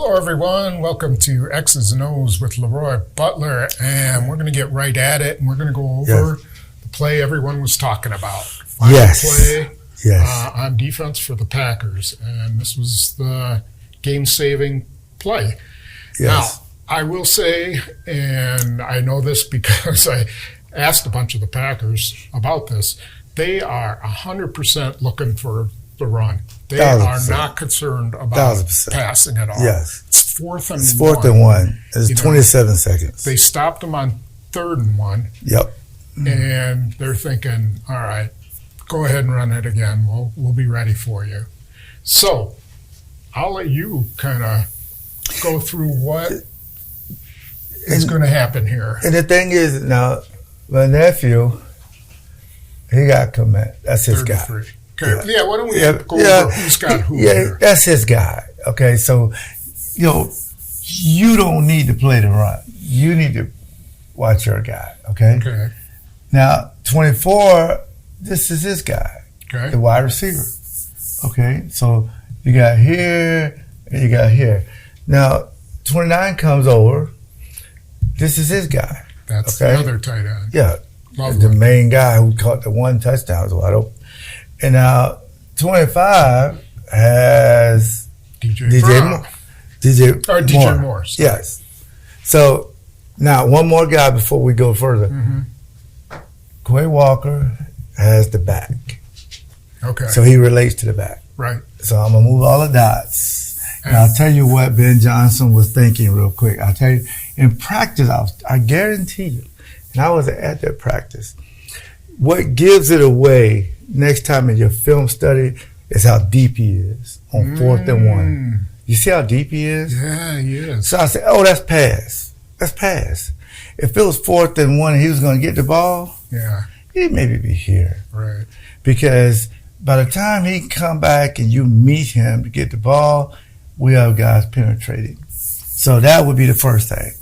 Hello, everyone. Welcome to X's and O's with LeRoy Butler, and we're going to get right at it, and we're going to go over the play everyone was talking about. Final play on defense for the Packers, and this was the game-saving play. Now, I will say, and I know this because I asked a bunch of the Packers about this, they are 100% looking for the run. They are not concerned about passing at all. Yes. It's fourth and one. It's 27 seconds. They stopped them on 3rd and 1. Yep. And they're thinking, all right, go ahead and run it again. We'll be ready for you. So I'll let you kind of go through what is going to happen here. And the thing is, now, my nephew, he got commit. That's his 33. guy. Okay. Yeah, why don't we go over who's got who here? That's his guy. Okay, so, you don't need to play the run. You need to watch your guy, okay? Okay. Now, 24, this is his guy, the wide receiver. Okay, so you got here and you got here. Now, 29 comes over. This is his guy. That's the other tight end. Yeah. Lovely. The main guy who caught the one touchdown was wide open. And now 25 has DJ Moore. Yes. So now one more guy before we go further. Quay Walker has the back. Okay. So he relates to the back. Right. So I'm going to move all the dots. And I'll tell you what Ben Johnson was thinking real quick. I'll tell you, in practice, I guarantee you, and I was at that practice, what gives it away next time in your film study is how deep he is on 4th and 1. You see how deep he is? Yeah, he is. So I said, that's pass. That's pass. If it was 4th and 1 and he was going to get the ball, he'd maybe be here. Right. Because by the time he come back and you meet him to get the ball, we have guys penetrating. So that would be the first thing.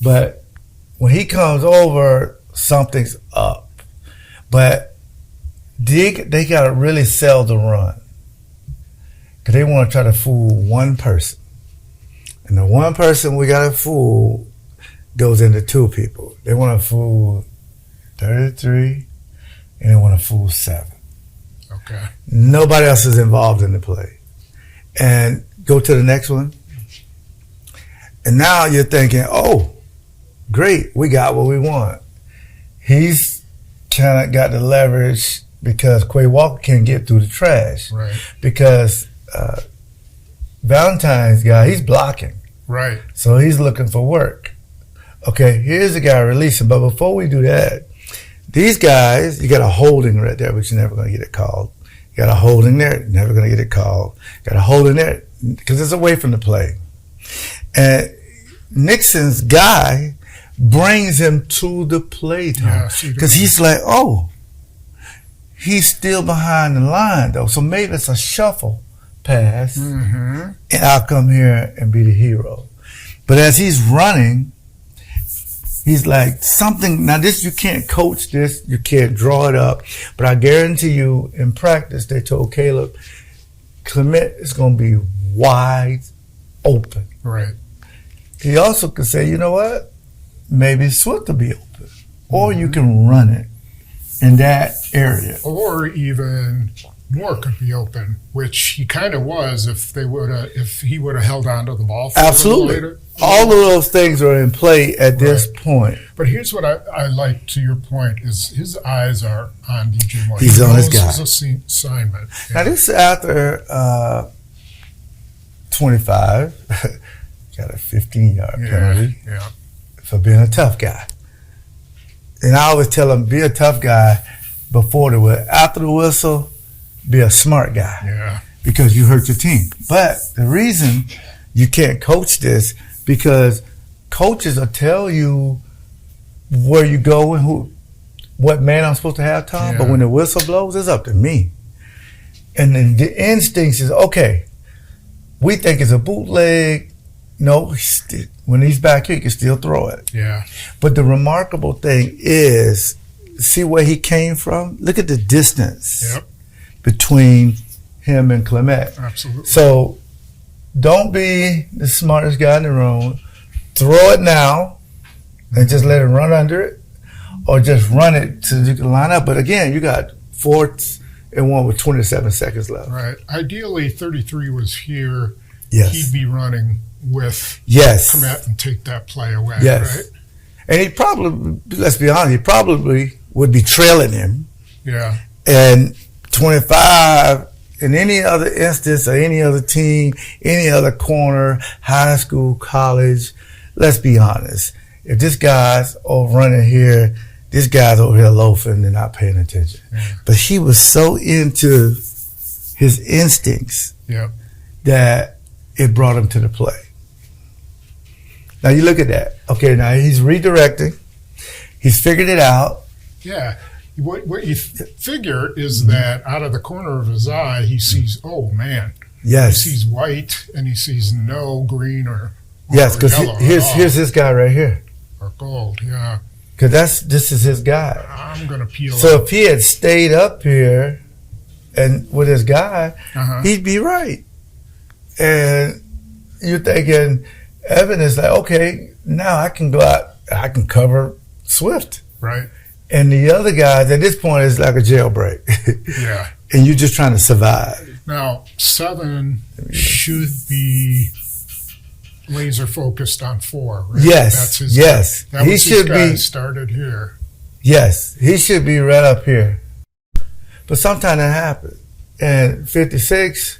But when he comes over, something's up. But they got to really sell the run. Because they want to try to fool one person. And the one person we got to fool goes into 2 people. They want to fool 33 and they want to fool 7. Okay. Nobody else is involved in the play. And go to the next one. And now you're thinking, oh, great, we got what we want. He's kind of got the leverage because Quay Walker can get through the trash. Right. Because Valentine's guy, he's blocking. Right. So he's looking for work. Okay, here's the guy releasing. But before we do that, these guys, you got a holding right there, but you're never going to get it called. You got a holding there, you're never going to get it called. Got a holding there because it's away from the play. And Nixon's guy brings him to the play, because he's like, oh, he's still behind the line, though. So maybe it's a shuffle pass, and I'll come here and be the hero. But as he's running, he's like, something, now this, you can't coach this, you can't draw it up, but I guarantee you, in practice, they told Caleb, Clement is going to be wide open. Right. He also could say, you know what? Maybe Swift will be open. Or you can run it in that area. Or even Moore could be open, which he kind of was if he would have held on to the ball for Absolutely. a little later. All of those things are in play at this point. But here's what I like to your point is his eyes are on DJ Moore. He's on his guy. His assignment. Now this is after 25. Got a 15-yard penalty for being a tough guy. And I always tell them, be a tough guy before the whistle. After the whistle, be a smart guy. Yeah. Because you hurt your team. But the reason you can't coach this, because coaches will tell you where you go and what man I'm supposed to have, Tom. But when the whistle blows, it's up to me. And then the instincts is, okay, we think it's a bootleg. No, when he's back here, he can still throw it. Yeah. But the remarkable thing is, see where he came from? Look at the distance between him and Clement. Absolutely. So don't be the smartest guy in the room. Throw it now and just let it run under it, or just run it so you can line up. But again, you got 4th and 1 with 27 seconds left. Right. Ideally, 33 was here. Yes. He'd be running with commit and take that play away. Yes. Right. And he probably, let's be honest, he probably would be trailing him. Yeah. And 25, in any other instance or any other team, any other corner, high school, college, let's be honest. If this guy's over running here, this guy's over here loafing and not paying attention. Yeah. But he was so into his instincts that it brought him to the play. Now you look at that. Okay, now he's redirecting. He's figured it out. Yeah. What you figure is that out of the corner of his eye, he sees, oh, man. Yes. He sees white and he sees no green or yes, because here's this guy right here. Or gold, yeah. Because this is his guy. I'm going to peel So up. if he had stayed up here and with his guy, he'd be right. And you're thinking, Evan is like, okay, now I can go out, I can cover Swift. Right. And the other guys at this point is like a jailbreak. Yeah. And you're just trying to survive. Now, 7 should be laser focused on 4. Right? Yes. That's his yes. Guy. That was his guy started here. Yes. He should be right up here. But sometimes that happens. And 56,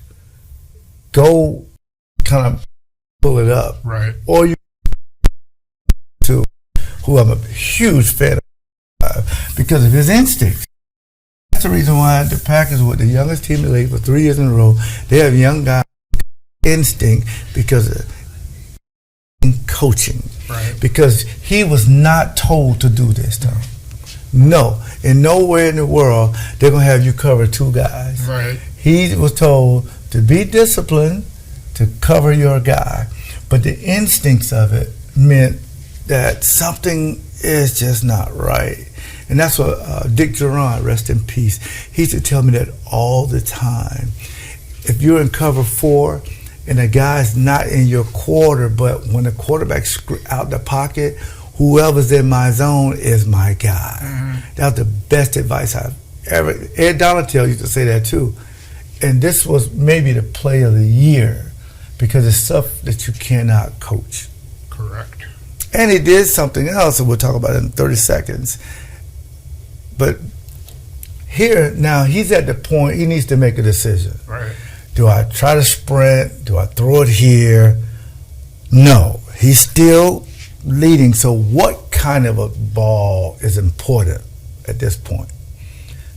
go kind of pull it up. Right. Or you to who I'm a huge fan of because of his instincts. That's the reason why the Packers were the youngest team in the league for 3 years in a row. They have young guys instinct because of coaching. Right. Because he was not told to do this stuff. No. And nowhere in the world they're going to have you cover 2 guys. Right. He was told to be disciplined, to cover your guy. But the instincts of it meant that something is just not right. And that's what Dick Duran, rest in peace, he used to tell me that all the time. If you're in cover 4 and the guy's not in your quarter, but when the quarterback's out the pocket, whoever's in my zone is my guy. Mm-hmm. That was the best advice I've ever. Ed Donatel used to say that too. And this was maybe the play of the year because it's stuff that you cannot coach. Correct. And he did something else, and we'll talk about it in 30 seconds. But here, now, he's at the point he needs to make a decision. Right. Do I try to sprint? Do I throw it here? No. He's still leading. So what kind of a ball is important at this point?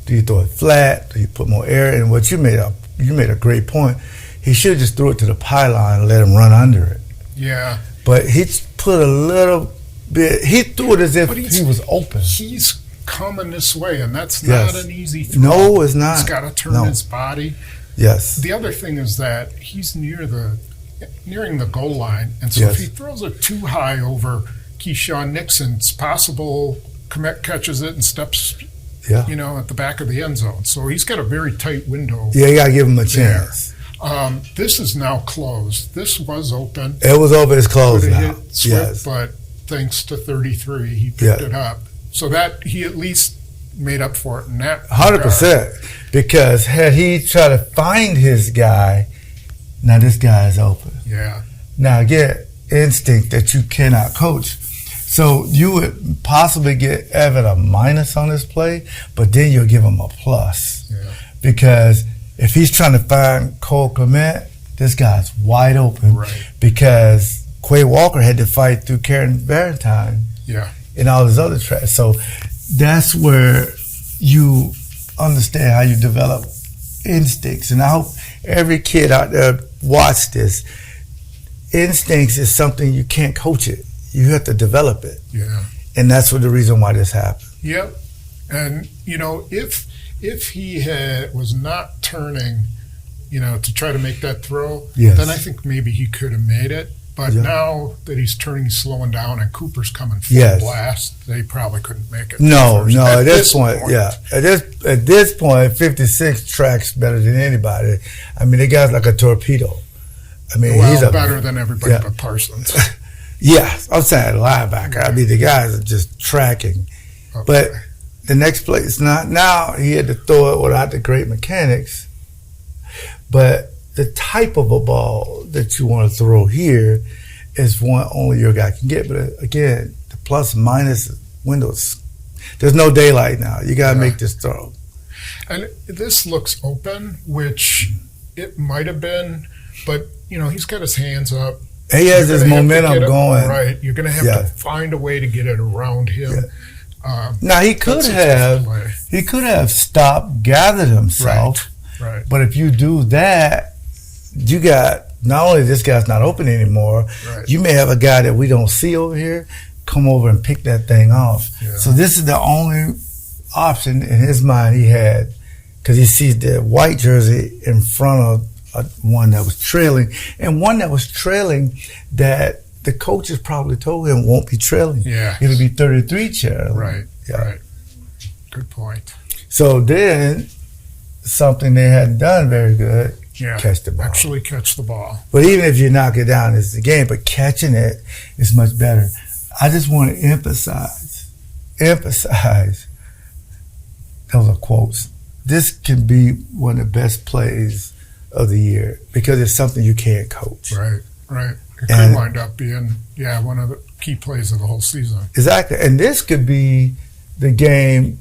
Do you throw it flat? Do you put more air in? What you made a great point. He should have just threw it to the pylon and let him run under it. Yeah. But he put a little bit. He threw it as if he was open. He's coming this way, and that's not an easy throw. No, it's not. He's got to turn his body. Yes. The other thing is that he's nearing the goal line, and so if he throws it too high over Keisean Nixon, it's possible Komet catches it and steps, at the back of the end zone. So he's got a very tight window. Yeah, you got to give him a chance. This is now closed. This was open. It was over. It's closed now. Hit Swift, but thanks to 33, he picked it up. So that he at least made up for it in that 100%. Because had he tried to find his guy, now this guy is open. Yeah. Now get instinct that you cannot coach. So you would possibly get Evan a minus on this play, but then you'll give him a plus. Yeah. Because if he's trying to find Cole Clement, this guy's wide open. Right. Because Quay Walker had to fight through Karen Valentine. Yeah. And all this other trash. So that's where you understand how you develop instincts. And I hope every kid out there watch this. Instincts is something you can't coach it. You have to develop it. Yeah. And that's the reason why this happened. Yep. And, if he was not turning, to try to make that throw, then I think maybe he could have made it. But now that he's turning, he's slowing down, and Cooper's coming full blast, they probably couldn't make it. No. At this point, At this point, 56 tracks better than anybody. I mean, the guy's like a torpedo. I mean, well, he's better than everybody but Parsons. Yeah, I'm saying linebacker. I mean, the guys are just tracking. Okay. But the next play is not. Now he had to throw it without the great mechanics. But the type of a ball that you want to throw here is one only your guy can get. But again, the plus minus windows. There's no daylight now. You got to make this throw. And this looks open, which it might have been, but he's got his hands up. He has his momentum going. Right. You're going to have to find a way to get it around him. Yeah. Now he could have stopped, gathered himself. Right. But if you do that, you got not only this guy's not open anymore, you may have a guy that we don't see over here come over and pick that thing off. Yeah. So this is the only option in his mind he had, because he sees the white jersey in front of one that was trailing, and one that was trailing that the coaches probably told him won't be trailing. Yeah. It'll be 33 trailing. Right. Yeah. Right. Good point. So then something they hadn't done very good, catch the ball. Actually catch the ball. But even if you knock it down, it's the game, but catching it is much better. I just want to emphasize, those are quotes. This can be one of the best plays of the year because it's something you can't coach. Right. It could wind up being, one of the key plays of the whole season. Exactly. And this could be the game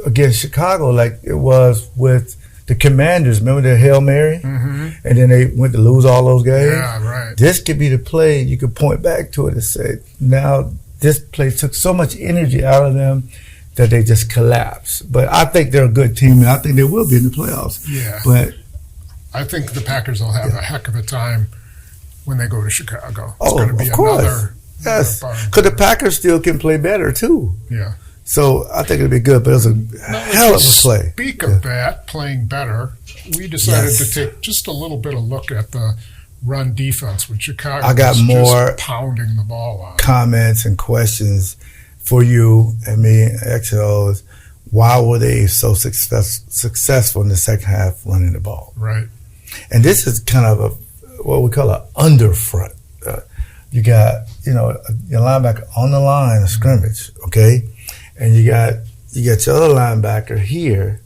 against Chicago like it was with the Commanders. Remember the Hail Mary? Mm-hmm. And then they went to lose all those games? Yeah, right. This could be the play. You could point back to it and say, now this play took so much energy out of them that they just collapsed. But I think they're a good team, and I think they will be in the playoffs. Yeah. But I think the Packers will have a heck of a time when they go to Chicago. It's going to be of course. Another Because the Packers still can play better, too. Yeah. So I think it'll be good, but it was a hell of a play. Speak of that, playing better, we decided to take just a little bit of look at the run defense with Chicago. I got more just pounding the ball on. Comments and questions for you and me and XOs. Why were they so successful in the second half running the ball? Right. And this is kind of what we call an underfront. You got, your linebacker on the line of scrimmage, okay? And you got your other linebacker here.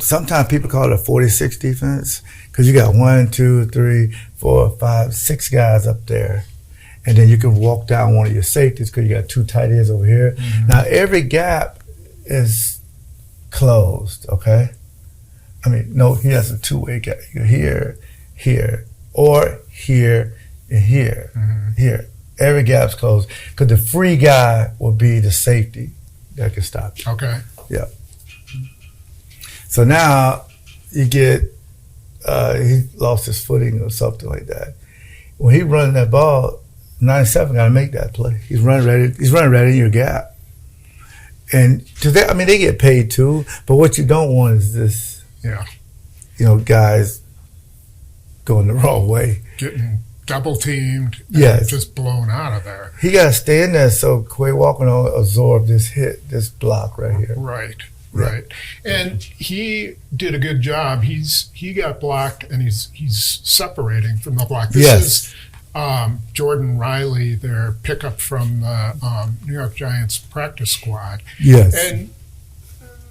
Sometimes people call it a 46 defense because you got 1, 2, 3, 4, 5, 6 guys up there. And then you can walk down one of your safeties because you got 2 tight ends over here. Mm-hmm. Now, every gap is closed, okay? I mean, no, he has a 2-way gap. Here, or here, and here, here. Every gap's closed because the free guy will be the safety that can stop you. Okay. Yeah. So now you get, he lost his footing or something like that. When he running that ball, 97 got to make that play. He's running right in your gap. And they get paid too, but what you don't want is this, guys going the wrong way. Getting double teamed, just blown out of there. He got to stay in there so Quay Walker will absorb this block right here. Right. And he did a good job. He got blocked, and he's separating from the block. This is Jordan Riley, their pickup from the New York Giants practice squad. Yes. And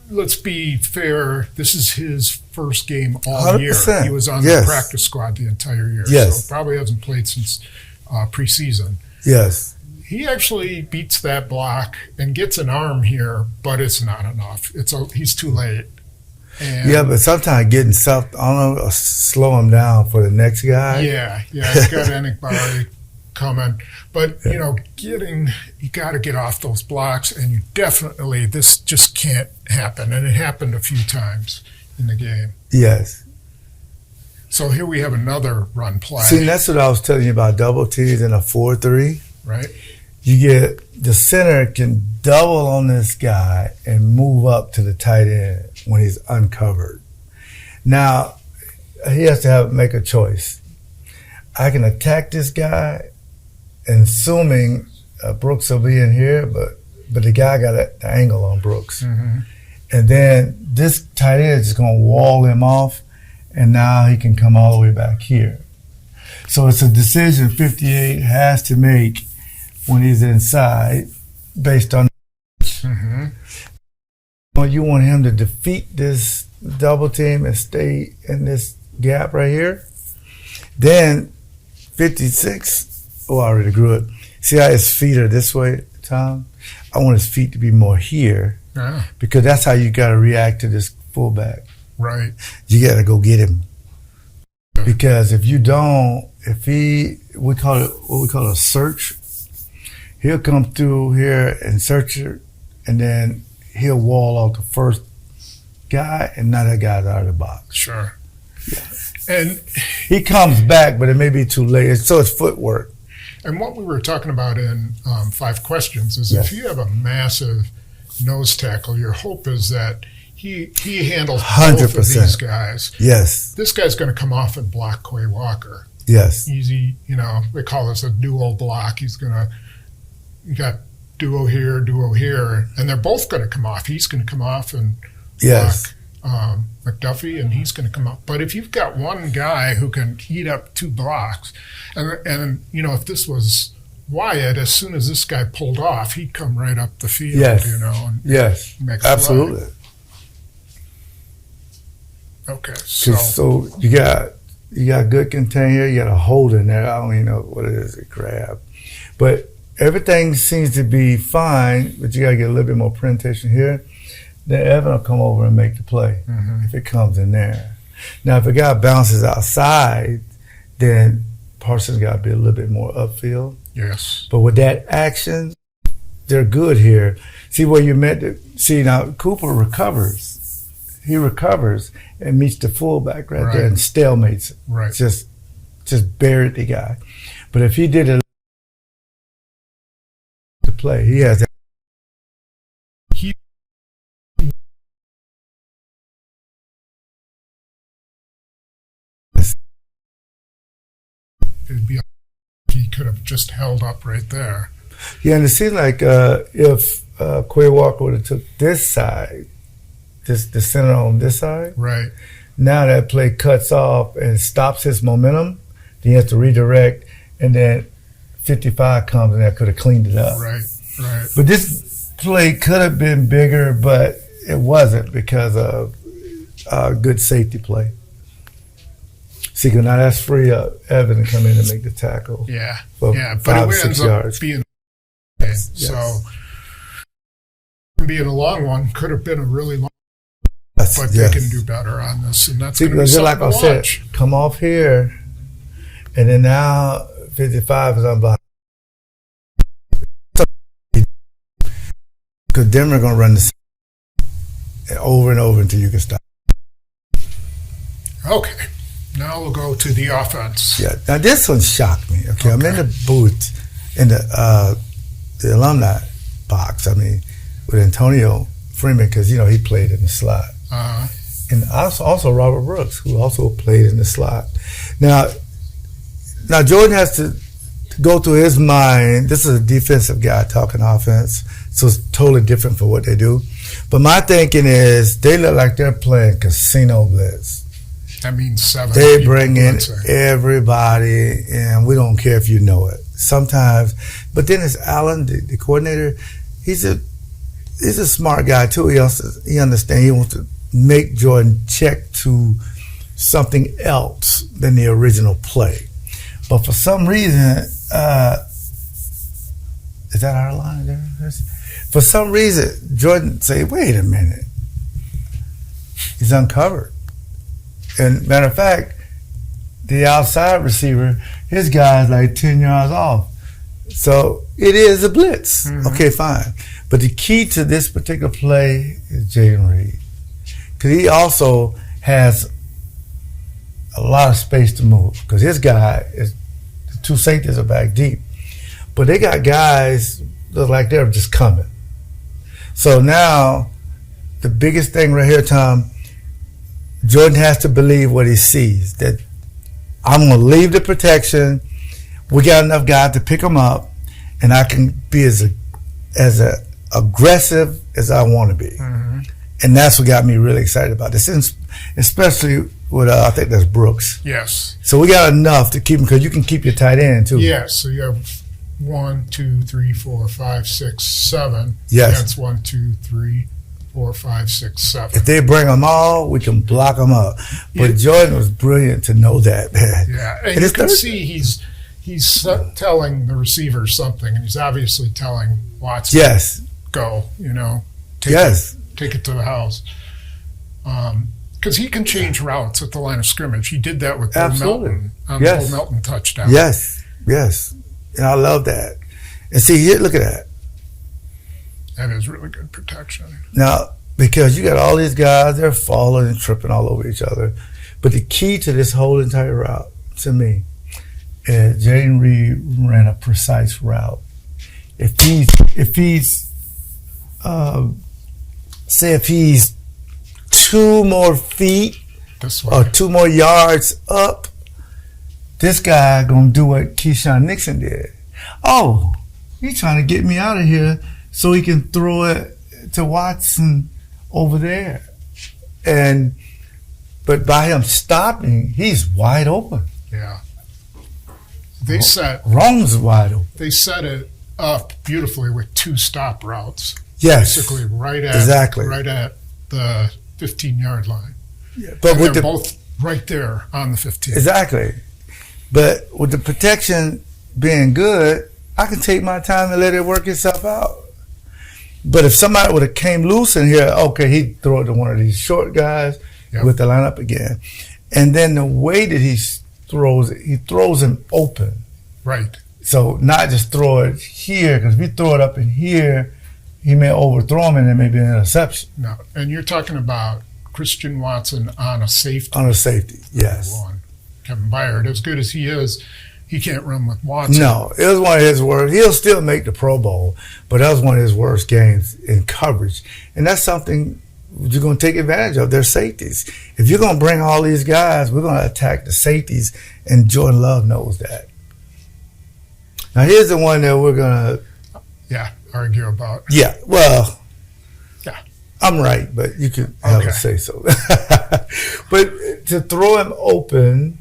let's be fair, this is his first game all 100%. Year. He was on the practice squad the entire year. Yes. So probably hasn't played since preseason. Yes. He actually beats that block and gets an arm here, but it's not enough. He's too late. And but sometimes getting slow him down for the next guy. Yeah, he's got Enikbari coming. But, you got to get off those blocks, and this just can't happen. And it happened a few times in the game. Yes. So here we have another run play. See, that's what I was telling you about double T's and a 4-3. Right. You get the center can double on this guy and move up to the tight end when he's uncovered. Now, he has to make a choice. I can attack this guy, and assuming Brooks will be in here, but the guy got the angle on Brooks. Mm-hmm. And then this tight end is going to wall him off, and now he can come all the way back here. So it's a decision 58 has to make when he's inside based on you want him to defeat this double team and stay in this gap right here. Then 56, I already grew it. See how his feet are this way, Tom? I want his feet to be more here because that's how you got to react to this fullback. Right. You got to go get him. Because if you don't, we call it a search, he'll come through here and search it, and then he'll wall off the first guy, and now that guy's out of the box. Sure. Yeah. And he comes back, but it may be too late. So it's footwork. And what we were talking about in 5 questions is if you have a massive nose tackle, your hope is that he handles 100%. Both of these guys. Yes. This guy's going to come off and block Quay Walker. Yes. Easy, they call this a duo block. You got duo here, and they're both going to come off. He's going to come off and block McDuffie, and he's going to come off. But if you've got one guy who can eat up 2 blocks, and if this was Wyatt, as soon as this guy pulled off, he'd come right up the field, and make a absolutely. play. Okay, so you got good contain here. You got a hold in there. I don't even know what it is. A grab, but everything seems to be fine. But you got to get a little bit more presentation here. Then Evan will come over and make the play if it comes in there. Now, if a guy bounces outside, then Parsons got to be a little bit more upfield. Yes. But with that action, they're good here. See where you meant to see now. Cooper recovers. He recovers and meets the fullback right there and stalemates it. Right. Just buried the guy. But if he did it to play, he has that. It'd be he could have just held up right there. Yeah, and it seemed like if Quay Walker would have took this side, the center on this side. Right. Now that play cuts off and stops his momentum. Then he has to redirect, and then 55 comes and that could have cleaned it up. Right. But this play could have been bigger, but it wasn't because of good safety play. See, now that's free up Evan to come in and make the tackle. Yeah. But it ends up being so being a long one could have been a really long. But they can do better on this, and that's going to be something like I said, come off here, and then now 55 is on behind. Because Denver are going to run this over and over until you can stop. Okay, now we'll go to the offense. Yeah, now this one shocked me. Okay. I'm in the booth in the alumni box. I mean, with Antonio Freeman because he played in the slot. And also Robert Brooks, who also played in the slot. Now Jordan has to go through his mind. This is a defensive guy talking offense, so it's totally different for what they do. But my thinking is they look like they're playing casino blitz. That means 7. They bring in everybody, and we don't care if you know it. Sometimes, but then it's Allen, the coordinator. He's a smart guy too. He understands. He wants to make Jordan check to something else than the original play. But for some reason, is that our line there? For some reason, Jordan say, wait a minute. He's uncovered. And matter of fact, the outside receiver, his guy's like 10 yards off. So it is a blitz. Okay, fine. But the key to this particular play is Jaden Reed. Because he also has a lot of space to move. Because his guy is, the 2 safeties are back deep. But they got guys look like they're just coming. So now, the biggest thing right here, Tom, Jordan has to believe what he sees. That I'm going to leave the protection. We got enough guys to pick him up. And I can be as aggressive as I want to be. And that's what got me really excited about this, especially with I think that's Brooks. Yes. So we got enough to keep him, because you can keep your tight end too. Yes. So you have 1, 2, 3, 4, 5, 6, 7. Yes. That's 1, 2, 3, 4, 5, 6, 7. If they bring them all, we can block them up. But Jordan was brilliant to know that, man. Yeah, and you can see he's telling the receiver something, and he's obviously telling Watson, yes, go, take it to the house. Because he can change routes at the line of scrimmage. He did that with Bill Melton on the Bill Melton touchdown. Yes. And I love that. And see, here, look at that. That is really good protection. Now, because you got all these guys, they're falling and tripping all over each other. But the key to this whole entire route, to me, is Jaden Reed ran a precise route. If he's 2 more feet or 2 more yards up, this guy gonna do what Keisean Nixon did. Oh, he's trying to get me out of here so he can throw it to Watson over there. But by him stopping, he's wide open. Yeah. Rome's wide open. They set it up beautifully with 2 stop routes. Yes. Basically right at the 15-yard line. Yeah, but they're both right there on the 15. Exactly. But with the protection being good, I can take my time and let it work itself out. But if somebody would have came loose in here, okay, he'd throw it to one of these short guys with the lineup again. And then the way that he throws him open. Right. So not just throw it here, because if you throw it up in here, he may overthrow him and there may be an interception. No, and you're talking about Christian Watson on a safety. On a safety, yes. Kevin Byard, as good as he is, he can't run with Watson. No, it was one of his worst. He'll still make the Pro Bowl, but that was one of his worst games in coverage. And that's something you're going to take advantage of, their safeties. If you're going to bring all these guys, we're going to attack the safeties, and Jordan Love knows that. Now, here's the one that we're going to... argue about. Yeah, well... I'm right, but you can have a say so. But to throw him open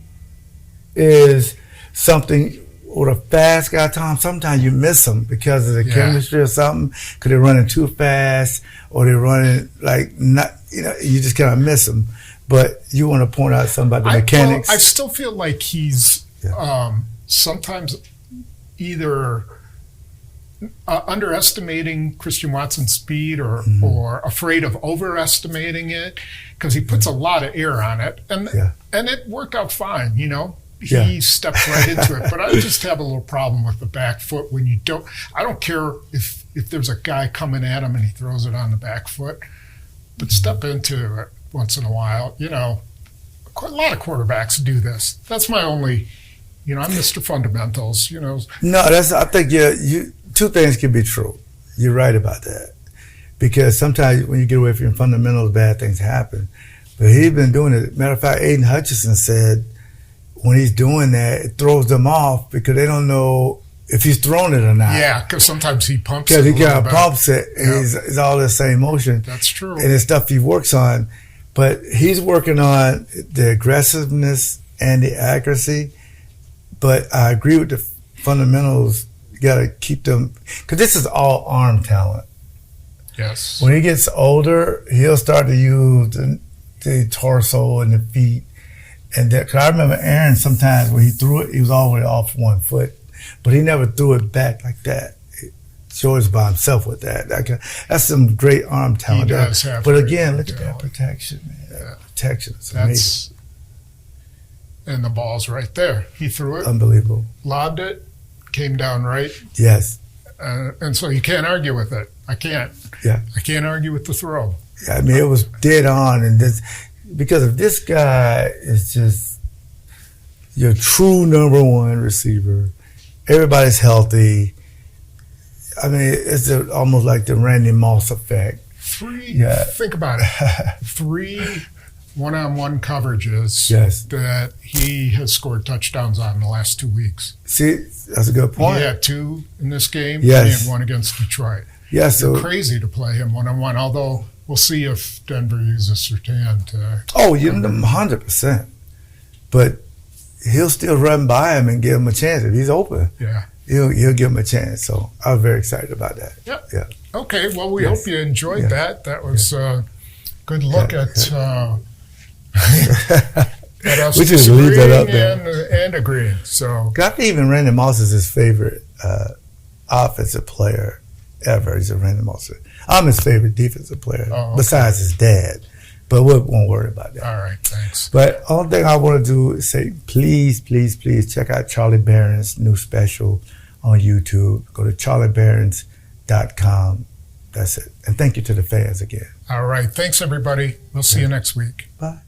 is something with a fast guy, Tom. Sometimes you miss him because of the chemistry or something. Because they're running too fast, or they're running you just kind of miss him. But you want to point out something about the mechanics. I still feel like he's sometimes either underestimating Christian Watson's speed or afraid of overestimating it, because he puts a lot of air on it, and it worked out fine. He stepped right into it. But I just have a little problem with the back foot when you don't. I don't care if there's a guy coming at him and he throws it on the back foot, but step into it once in a while. A lot of quarterbacks do this. That's my only. I'm Mr. Fundamentals. No, I think you. 2 things can be true. You're right about that. Because sometimes when you get away from your fundamentals, bad things happen. But he's been doing it. Matter of fact, Aiden Hutchinson said when he's doing that, it throws them off because they don't know if he's thrown it or not. Yeah, because sometimes he pumps it. Because he kind of pumps it, and it's all the same motion. That's true. And it's stuff he works on. But he's working on the aggressiveness and the accuracy. But I agree with the fundamentals. You got to keep them, because this is all arm talent. Yes. When he gets older, he'll start to use the torso and the feet. And that, cause I remember Aaron sometimes when he threw it, he was always off 1 foot, but he never threw it back like that. George by himself with that. That's some great arm talent. He does have. But again, look at that protection, man. That protection is amazing. And the ball's right there. He threw it. Unbelievable. Lobbed it. Came down right. Yes. And so you can't argue with it. I can't. Yeah. I can't argue with the throw. I mean, it was dead on. And because if this guy is just your true number 1 receiver, everybody's healthy. I mean, it's almost like the Randy Moss effect. Think about it. 3 one-on-one coverages that he has scored touchdowns on in the last 2 weeks. See, that's a good point. He had 2 in this game. Yes. He had 1 against Detroit. Yes. It's crazy to play him one-on-one, although we'll see if Denver uses Surtain to. Oh, you know, 100%. But he'll still run by him and give him a chance if he's open. Yeah. He'll give him a chance. So I was very excited about that. Yep. Yeah. Okay. Well, we hope you enjoyed that. That was a good look at us we just leave that up there and agreeing. So I think even Randy Moss is his favorite offensive player ever. He's a Randy Moss. I'm his favorite defensive player besides his dad. But we won't worry about that. All right, thanks. But only thing I want to do is say, please, please, please check out Charlie Barron's new special on YouTube. Go to charliebarons.com. That's it. And thank you to the fans again. All right. Thanks, everybody. We'll see you next week. Bye.